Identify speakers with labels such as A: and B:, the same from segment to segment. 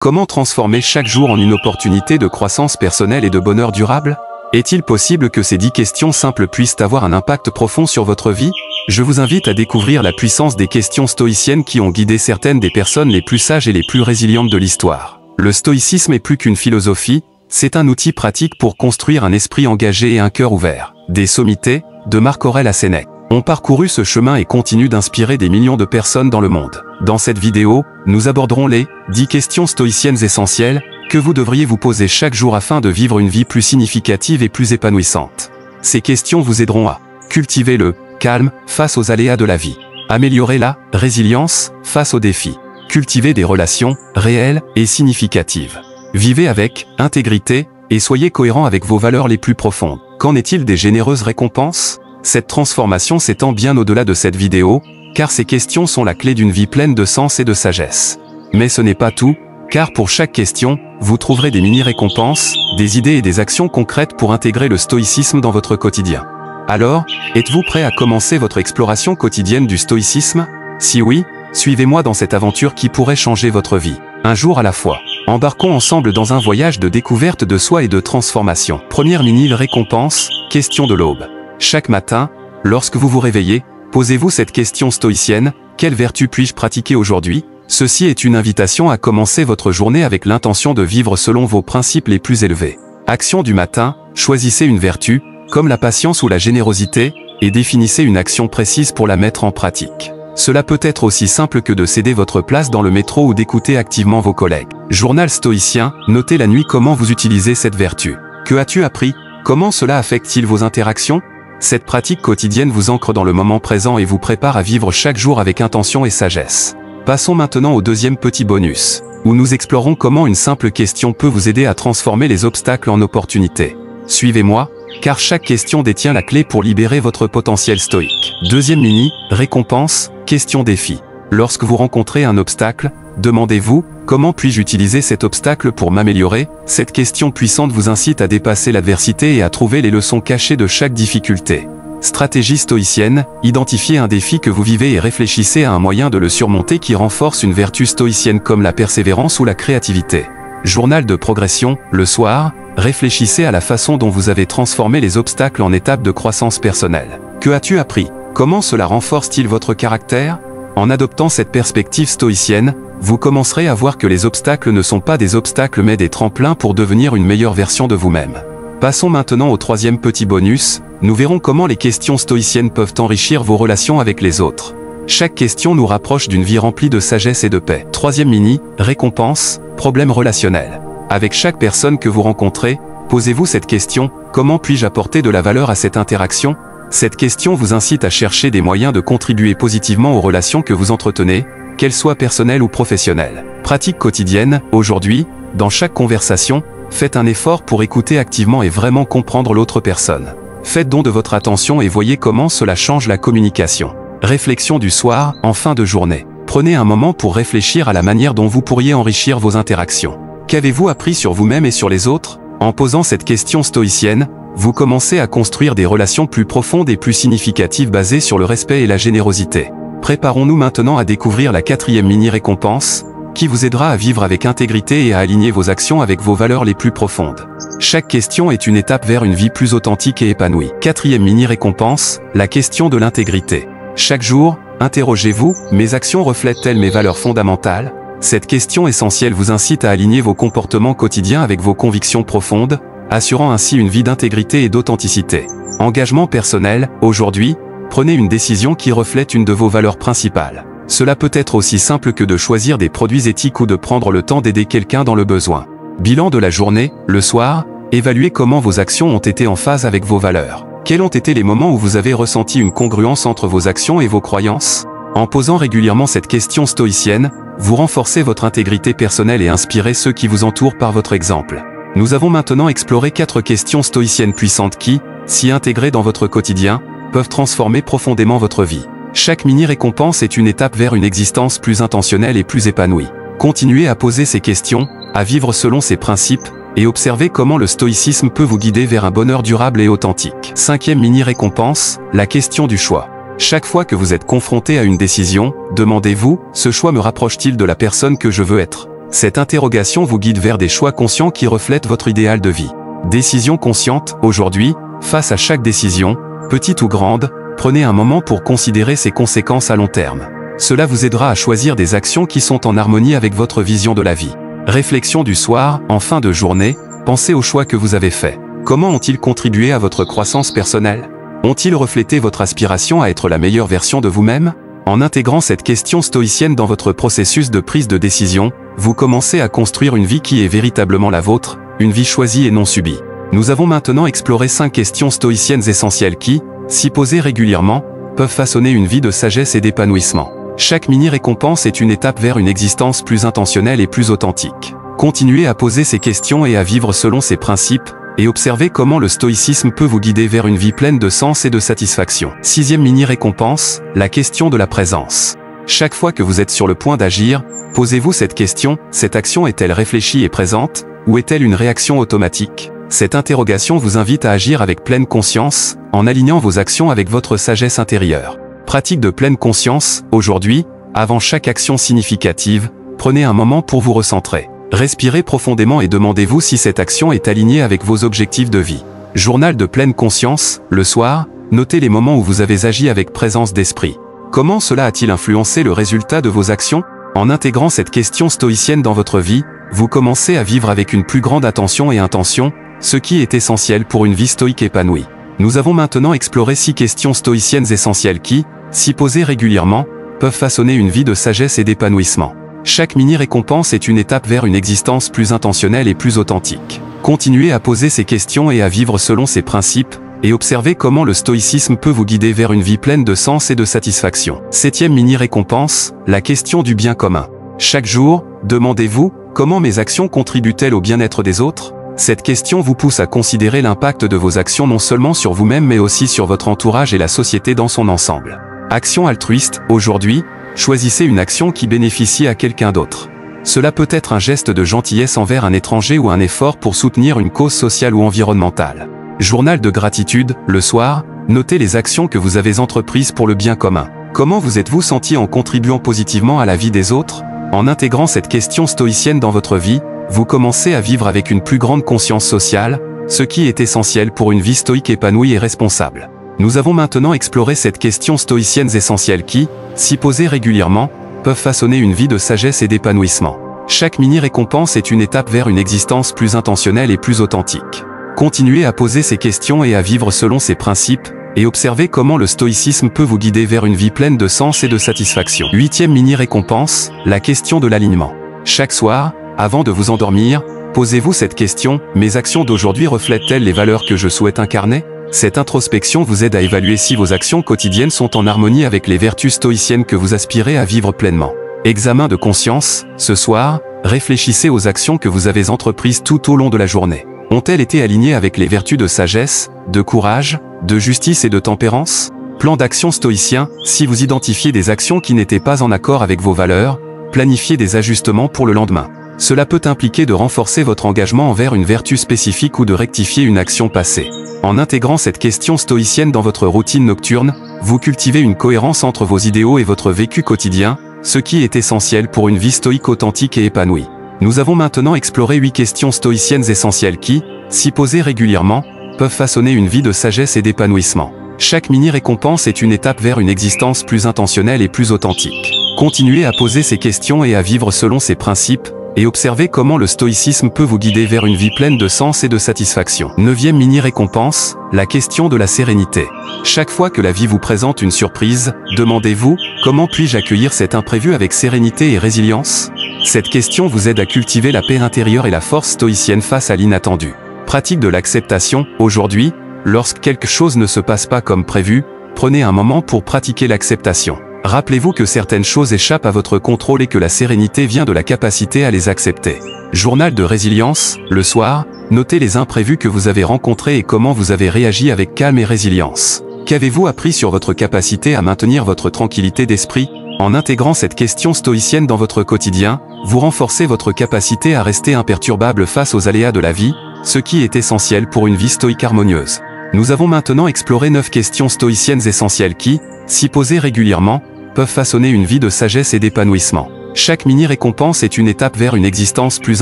A: Comment transformer chaque jour en une opportunité de croissance personnelle et de bonheur durable? Est-il possible que ces 10 questions simples puissent avoir un impact profond sur votre vie? Je vous invite à découvrir la puissance des questions stoïciennes qui ont guidé certaines des personnes les plus sages et les plus résilientes de l'histoire. Le stoïcisme est plus qu'une philosophie, c'est un outil pratique pour construire un esprit engagé et un cœur ouvert. Des sommités, de Marc Aurèle à Sénèque, ont parcouru ce chemin et continuent d'inspirer des millions de personnes dans le monde. Dans cette vidéo, nous aborderons les 10 questions stoïciennes essentielles que vous devriez vous poser chaque jour afin de vivre une vie plus significative et plus épanouissante. Ces questions vous aideront à cultiver le calme face aux aléas de la vie, améliorer la résilience face aux défis, cultiver des relations réelles et significatives. Vivez avec intégrité et soyez cohérent avec vos valeurs les plus profondes. Qu'en est-il des généreuses récompenses? Cette transformation s'étend bien au-delà de cette vidéo, car ces questions sont la clé d'une vie pleine de sens et de sagesse. Mais ce n'est pas tout, car pour chaque question, vous trouverez des mini-récompenses, des idées et des actions concrètes pour intégrer le stoïcisme dans votre quotidien. Alors, êtes-vous prêt à commencer votre exploration quotidienne du stoïcisme? Si oui, suivez-moi dans cette aventure qui pourrait changer votre vie, un jour à la fois. Embarquons ensemble dans un voyage de découverte de soi et de transformation. Première mini-récompense, question de l'aube. Chaque matin, lorsque vous vous réveillez, posez-vous cette question stoïcienne: quelle vertu puis-je pratiquer aujourd'hui? Ceci est une invitation à commencer votre journée avec l'intention de vivre selon vos principes les plus élevés. Action du matin, choisissez une vertu, comme la patience ou la générosité, et définissez une action précise pour la mettre en pratique. Cela peut être aussi simple que de céder votre place dans le métro ou d'écouter activement vos collègues. Journal stoïcien, notez la nuit comment vous utilisez cette vertu. Que as-tu appris? Comment cela affecte-t-il vos interactions? Cette pratique quotidienne vous ancre dans le moment présent et vous prépare à vivre chaque jour avec intention et sagesse. Passons maintenant au deuxième petit bonus, où nous explorons comment une simple question peut vous aider à transformer les obstacles en opportunités. Suivez-moi, car chaque question détient la clé pour libérer votre potentiel stoïque. Deuxième mini-récompense, question défi. Lorsque vous rencontrez un obstacle, demandez-vous: comment puis-je utiliser cet obstacle pour m'améliorer? Cette question puissante vous incite à dépasser l'adversité et à trouver les leçons cachées de chaque difficulté. Stratégie stoïcienne, identifiez un défi que vous vivez et réfléchissez à un moyen de le surmonter qui renforce une vertu stoïcienne comme la persévérance ou la créativité. Journal de progression, le soir, réfléchissez à la façon dont vous avez transformé les obstacles en étapes de croissance personnelle. Que as-tu appris? Comment cela renforce-t-il votre caractère? En adoptant cette perspective stoïcienne, vous commencerez à voir que les obstacles ne sont pas des obstacles mais des tremplins pour devenir une meilleure version de vous-même. Passons maintenant au troisième petit bonus, nous verrons comment les questions stoïciennes peuvent enrichir vos relations avec les autres. Chaque question nous rapproche d'une vie remplie de sagesse et de paix. Troisième mini-récompense, problème relationnel. Avec chaque personne que vous rencontrez, posez-vous cette question: comment puis-je apporter de la valeur à cette interaction? Cette question vous incite à chercher des moyens de contribuer positivement aux relations que vous entretenez, qu'elles soient personnelles ou professionnelles. Pratique quotidienne, aujourd'hui, dans chaque conversation, faites un effort pour écouter activement et vraiment comprendre l'autre personne. Faites don de votre attention et voyez comment cela change la communication. Réflexion du soir, en fin de journée. Prenez un moment pour réfléchir à la manière dont vous pourriez enrichir vos interactions. Qu'avez-vous appris sur vous-même et sur les autres? En posant cette question stoïcienne, vous commencez à construire des relations plus profondes et plus significatives basées sur le respect et la générosité. Préparons-nous maintenant à découvrir la quatrième mini-récompense, qui vous aidera à vivre avec intégrité et à aligner vos actions avec vos valeurs les plus profondes. Chaque question est une étape vers une vie plus authentique et épanouie. Quatrième mini-récompense, la question de l'intégrité. Chaque jour, interrogez-vous: mes actions reflètent-elles mes valeurs fondamentales? Cette question essentielle vous incite à aligner vos comportements quotidiens avec vos convictions profondes, assurant ainsi une vie d'intégrité et d'authenticité. Engagement personnel, aujourd'hui, prenez une décision qui reflète une de vos valeurs principales. Cela peut être aussi simple que de choisir des produits éthiques ou de prendre le temps d'aider quelqu'un dans le besoin. Bilan de la journée, le soir, évaluez comment vos actions ont été en phase avec vos valeurs. Quels ont été les moments où vous avez ressenti une congruence entre vos actions et vos croyances? En posant régulièrement cette question stoïcienne, vous renforcez votre intégrité personnelle et inspirez ceux qui vous entourent par votre exemple. Nous avons maintenant exploré 4 questions stoïciennes puissantes qui, si intégrées dans votre quotidien, peuvent transformer profondément votre vie. Chaque mini-récompense est une étape vers une existence plus intentionnelle et plus épanouie. Continuez à poser ces questions, à vivre selon ces principes, et observez comment le stoïcisme peut vous guider vers un bonheur durable et authentique. Cinquième mini-récompense, la question du choix. Chaque fois que vous êtes confronté à une décision, demandez-vous: ce choix me rapproche-t-il de la personne que je veux être? Cette interrogation vous guide vers des choix conscients qui reflètent votre idéal de vie. Décision consciente, aujourd'hui, face à chaque décision, petite ou grande, prenez un moment pour considérer ses conséquences à long terme. Cela vous aidera à choisir des actions qui sont en harmonie avec votre vision de la vie. Réflexion du soir, en fin de journée, pensez aux choix que vous avez faits. Comment ont-ils contribué à votre croissance personnelle? Ont-ils reflété votre aspiration à être la meilleure version de vous-même? En intégrant cette question stoïcienne dans votre processus de prise de décision, vous commencez à construire une vie qui est véritablement la vôtre, une vie choisie et non subie. Nous avons maintenant exploré 5 questions stoïciennes essentielles qui, si posées régulièrement, peuvent façonner une vie de sagesse et d'épanouissement. Chaque mini-récompense est une étape vers une existence plus intentionnelle et plus authentique. Continuez à poser ces questions et à vivre selon ces principes, et observez comment le stoïcisme peut vous guider vers une vie pleine de sens et de satisfaction. 6e mini-récompense, la question de la présence. Chaque fois que vous êtes sur le point d'agir, posez-vous cette question, cette action est-elle réfléchie et présente, ou est-elle une réaction automatique? Cette interrogation vous invite à agir avec pleine conscience, en alignant vos actions avec votre sagesse intérieure. Pratique de pleine conscience, aujourd'hui, avant chaque action significative, prenez un moment pour vous recentrer. Respirez profondément et demandez-vous si cette action est alignée avec vos objectifs de vie. Journal de pleine conscience, le soir, notez les moments où vous avez agi avec présence d'esprit. Comment cela a-t-il influencé le résultat de vos actions? En intégrant cette question stoïcienne dans votre vie, vous commencez à vivre avec une plus grande attention et intention, ce qui est essentiel pour une vie stoïque épanouie. Nous avons maintenant exploré 6 questions stoïciennes essentielles qui, si posées régulièrement, peuvent façonner une vie de sagesse et d'épanouissement. Chaque mini-récompense est une étape vers une existence plus intentionnelle et plus authentique. Continuez à poser ces questions et à vivre selon ces principes, et observez comment le stoïcisme peut vous guider vers une vie pleine de sens et de satisfaction. 7e mini-récompense, la question du bien commun. Chaque jour, demandez-vous, comment mes actions contribuent-elles au bien-être des autres? Cette question vous pousse à considérer l'impact de vos actions non seulement sur vous-même mais aussi sur votre entourage et la société dans son ensemble. Action altruiste, aujourd'hui, choisissez une action qui bénéficie à quelqu'un d'autre. Cela peut être un geste de gentillesse envers un étranger ou un effort pour soutenir une cause sociale ou environnementale. Journal de gratitude, le soir, notez les actions que vous avez entreprises pour le bien commun. Comment vous êtes-vous senti en contribuant positivement à la vie des autres? En intégrant cette question stoïcienne dans votre vie, vous commencez à vivre avec une plus grande conscience sociale, ce qui est essentiel pour une vie stoïque épanouie et responsable. Nous avons maintenant exploré cette question stoïcienne essentielle qui, si posées régulièrement, peuvent façonner une vie de sagesse et d'épanouissement. Chaque mini-récompense est une étape vers une existence plus intentionnelle et plus authentique. Continuez à poser ces questions et à vivre selon ces principes, et observez comment le stoïcisme peut vous guider vers une vie pleine de sens et de satisfaction. 8e mini-récompense, la question de l'alignement. Chaque soir, avant de vous endormir, posez-vous cette question, mes actions d'aujourd'hui reflètent-elles les valeurs que je souhaite incarner? Cette introspection vous aide à évaluer si vos actions quotidiennes sont en harmonie avec les vertus stoïciennes que vous aspirez à vivre pleinement. Examen de conscience, ce soir, réfléchissez aux actions que vous avez entreprises tout au long de la journée. Ont-elles été alignées avec les vertus de sagesse, de courage, de justice et de tempérance? Plan d'action stoïcien, si vous identifiez des actions qui n'étaient pas en accord avec vos valeurs, planifiez des ajustements pour le lendemain. Cela peut impliquer de renforcer votre engagement envers une vertu spécifique ou de rectifier une action passée. En intégrant cette question stoïcienne dans votre routine nocturne, vous cultivez une cohérence entre vos idéaux et votre vécu quotidien, ce qui est essentiel pour une vie stoïque authentique et épanouie. Nous avons maintenant exploré 8 questions stoïciennes essentielles qui, si posées régulièrement, peuvent façonner une vie de sagesse et d'épanouissement. Chaque mini-récompense est une étape vers une existence plus intentionnelle et plus authentique. Continuez à poser ces questions et à vivre selon ces principes, et observez comment le stoïcisme peut vous guider vers une vie pleine de sens et de satisfaction. 9e mini-récompense, la question de la sérénité. Chaque fois que la vie vous présente une surprise, demandez-vous, comment puis-je accueillir cet imprévu avec sérénité et résilience? Cette question vous aide à cultiver la paix intérieure et la force stoïcienne face à l'inattendu. Pratique de l'acceptation, aujourd'hui, lorsque quelque chose ne se passe pas comme prévu, prenez un moment pour pratiquer l'acceptation. Rappelez-vous que certaines choses échappent à votre contrôle et que la sérénité vient de la capacité à les accepter. Journal de résilience, le soir, notez les imprévus que vous avez rencontrés et comment vous avez réagi avec calme et résilience. Qu'avez-vous appris sur votre capacité à maintenir votre tranquillité d'esprit? En intégrant cette question stoïcienne dans votre quotidien, vous renforcez votre capacité à rester imperturbable face aux aléas de la vie, ce qui est essentiel pour une vie stoïque harmonieuse. Nous avons maintenant exploré 9 questions stoïciennes essentielles qui, si posées régulièrement, peuvent façonner une vie de sagesse et d'épanouissement. Chaque mini-récompense est une étape vers une existence plus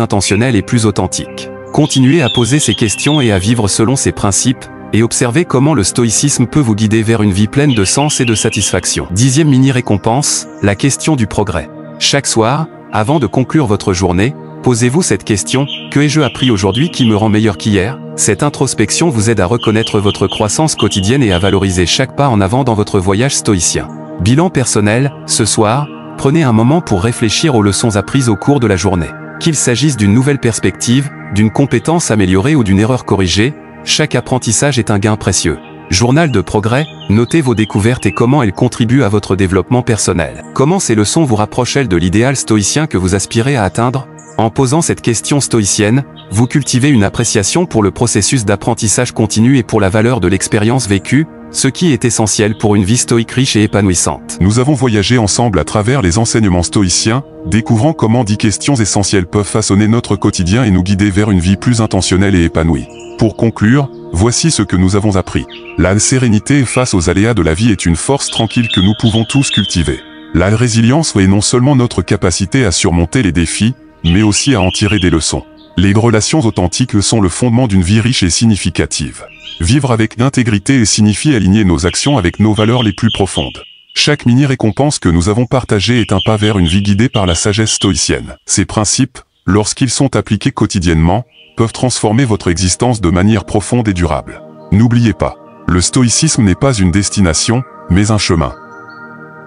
A: intentionnelle et plus authentique. Continuez à poser ces questions et à vivre selon ces principes, et observez comment le stoïcisme peut vous guider vers une vie pleine de sens et de satisfaction. 10e mini-récompense, la question du progrès. Chaque soir, avant de conclure votre journée, posez-vous cette question, que ai-je appris aujourd'hui qui me rend meilleur qu'hier? Cette introspection vous aide à reconnaître votre croissance quotidienne et à valoriser chaque pas en avant dans votre voyage stoïcien. Bilan personnel, ce soir, prenez un moment pour réfléchir aux leçons apprises au cours de la journée. Qu'il s'agisse d'une nouvelle perspective, d'une compétence améliorée ou d'une erreur corrigée, chaque apprentissage est un gain précieux. Journal de progrès, notez vos découvertes et comment elles contribuent à votre développement personnel. Comment ces leçons vous rapprochent-elles de l'idéal stoïcien que vous aspirez à atteindre? En posant cette question stoïcienne, vous cultivez une appréciation pour le processus d'apprentissage continu et pour la valeur de l'expérience vécue, ce qui est essentiel pour une vie stoïque riche et épanouissante.
B: Nous avons voyagé ensemble à travers les enseignements stoïciens, découvrant comment 10 questions essentielles peuvent façonner notre quotidien et nous guider vers une vie plus intentionnelle et épanouie. Pour conclure, voici ce que nous avons appris. La sérénité face aux aléas de la vie est une force tranquille que nous pouvons tous cultiver. La résilience est non seulement notre capacité à surmonter les défis, mais aussi à en tirer des leçons. Les relations authentiques sont le fondement d'une vie riche et significative. Vivre avec intégrité signifie aligner nos actions avec nos valeurs les plus profondes. Chaque mini-récompense que nous avons partagée est un pas vers une vie guidée par la sagesse stoïcienne. Ces principes, lorsqu'ils sont appliqués quotidiennement, peuvent transformer votre existence de manière profonde et durable. N'oubliez pas, le stoïcisme n'est pas une destination, mais un chemin.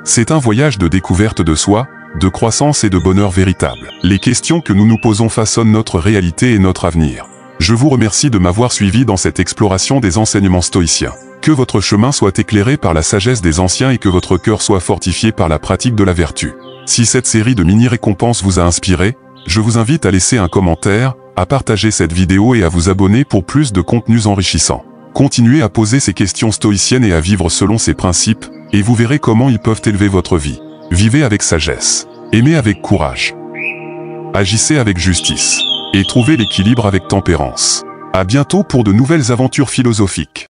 B: C'est un voyage de découverte de soi, de croissance et de bonheur véritable. Les questions que nous nous posons façonnent notre réalité et notre avenir. Je vous remercie de m'avoir suivi dans cette exploration des enseignements stoïciens. Que votre chemin soit éclairé par la sagesse des anciens et que votre cœur soit fortifié par la pratique de la vertu. Si cette série de mini-récompenses vous a inspiré, je vous invite à laisser un commentaire, à partager cette vidéo et à vous abonner pour plus de contenus enrichissants. Continuez à poser ces questions stoïciennes et à vivre selon ces principes, et vous verrez comment ils peuvent élever votre vie. Vivez avec sagesse, aimez avec courage, agissez avec justice, et trouvez l'équilibre avec tempérance. À bientôt pour de nouvelles aventures philosophiques.